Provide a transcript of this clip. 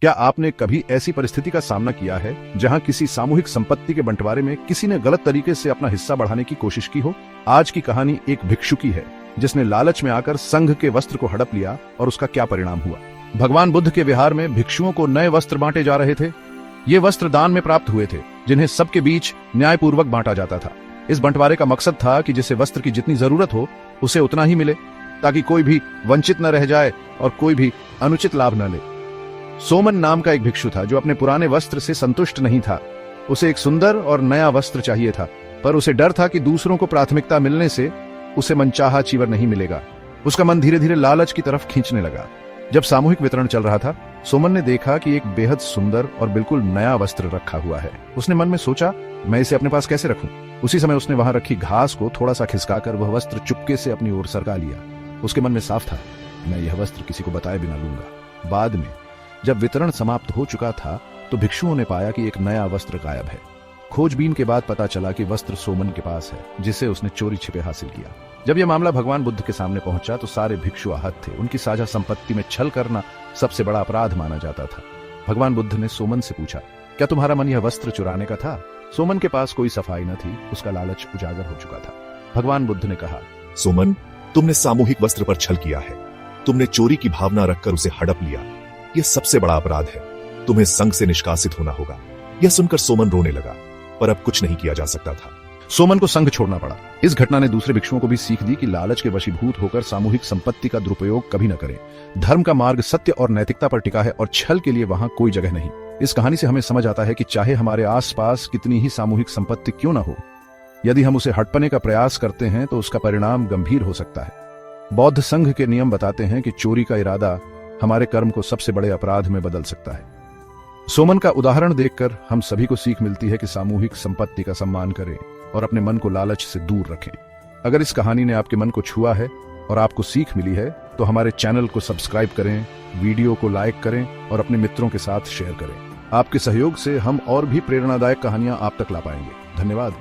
क्या आपने कभी ऐसी परिस्थिति का सामना किया है जहां किसी सामूहिक संपत्ति के बंटवारे में किसी ने गलत तरीके से अपना हिस्सा बढ़ाने की कोशिश की हो? आज की कहानी एक भिक्षु की है जिसने लालच में आकर संघ के वस्त्र को हड़प लिया और उसका क्या परिणाम हुआ। भगवान बुद्ध के विहार में भिक्षुओं को नए वस्त्र बांटे जा रहे थे। ये वस्त्र दान में प्राप्त हुए थे जिन्हें सबके बीच न्यायपूर्वक बांटा जाता था। इस बंटवारे का मकसद था कि जिसे वस्त्र की जितनी जरूरत हो उसे उतना ही मिले, ताकि कोई भी वंचित न रह जाए और कोई भी अनुचित लाभ न ले। सोमन नाम का एक भिक्षु था जो अपने पुराने वस्त्र से संतुष्ट नहीं था। उसे एक सुंदर और नया वस्त्र चाहिए था, पर उसे डर था कि दूसरों को प्राथमिकता मिलने से उसे मनचाहा चीवर नहीं मिलेगा। उसका मन धीरे धीरे लालच की तरफ खींचने लगा। जब सामूहिक वितरण चल रहा था, सोमन ने देखा कि एक बेहद सुंदर और बिल्कुल नया वस्त्र रखा हुआ है। उसने मन में सोचा, मैं इसे अपने पास कैसे रखूं? उसी समय उसने वहां रखी घास को थोड़ा सा खिसकाकर वह वस्त्र चुपके से अपनी ओर सरका लिया। उसके मन में साफ था, मैं यह वस्त्र किसी को बताए बिना लूंगा। बाद में जब वितरण समाप्त हो चुका था तो भिक्षुओं ने पाया कि एक नया वस्त्र गायब है। खोजबीन के बाद पता चला कि वस्त्र सोमन के पास है, जिसे उसने चोरी छिपे हासिल किया। जब यह मामला भगवान बुद्ध के सामने पहुंचा तो सारे भिक्षु आहत थे। उनकी साझा संपत्ति में छल करना सबसे बड़ा अपराध माना जाता था। भगवान बुद्ध ने सोमन से पूछा, क्या तुम्हारा मन यह वस्त्र चुराने का था? सोमन के पास कोई सफाई न थी, उसका लालच उजागर हो चुका था। भगवान बुद्ध ने कहा, सोमन, तुमने सामूहिक वस्त्र पर छल किया है। तुमने चोरी की भावना रखकर उसे हड़प लिया। यह सबसे बड़ा अपराध है। तुम्हें संघ से निष्कासित होना होगा। यह सुनकर सोमन रोने लगा, पर अब कुछ नहीं किया जा सकता था। सोमन को संघ छोड़ना पड़ा। इस घटना ने दूसरे भिक्षुओं को भी सीख दी कि लालच के वशीभूत होकर सामूहिक संपत्ति का दुरुपयोग कभी न करें। धर्म का मार्ग सत्य और नैतिकता पर टिका है और छल के लिए वहां कोई जगह नहीं। इस कहानी से हमें समझ आता है कि चाहे हमारे आसपास कितनी ही सामूहिक संपत्ति क्यों न हो, यदि हम उसे हड़पने का प्रयास करते हैं तो उसका परिणाम गंभीर हो सकता है। बौद्ध संघ के नियम बताते हैं कि चोरी का इरादा हमारे कर्म को सबसे बड़े अपराध में बदल सकता है। सोमन का उदाहरण देखकर हम सभी को सीख मिलती है कि सामूहिक संपत्ति का सम्मान करें और अपने मन को लालच से दूर रखें। अगर इस कहानी ने आपके मन को छुआ है और आपको सीख मिली है तो हमारे चैनल को सब्सक्राइब करें, वीडियो को लाइक करें और अपने मित्रों के साथ शेयर करें। आपके सहयोग से हम और भी प्रेरणादायक कहानियां आप तक ला पाएंगे। धन्यवाद।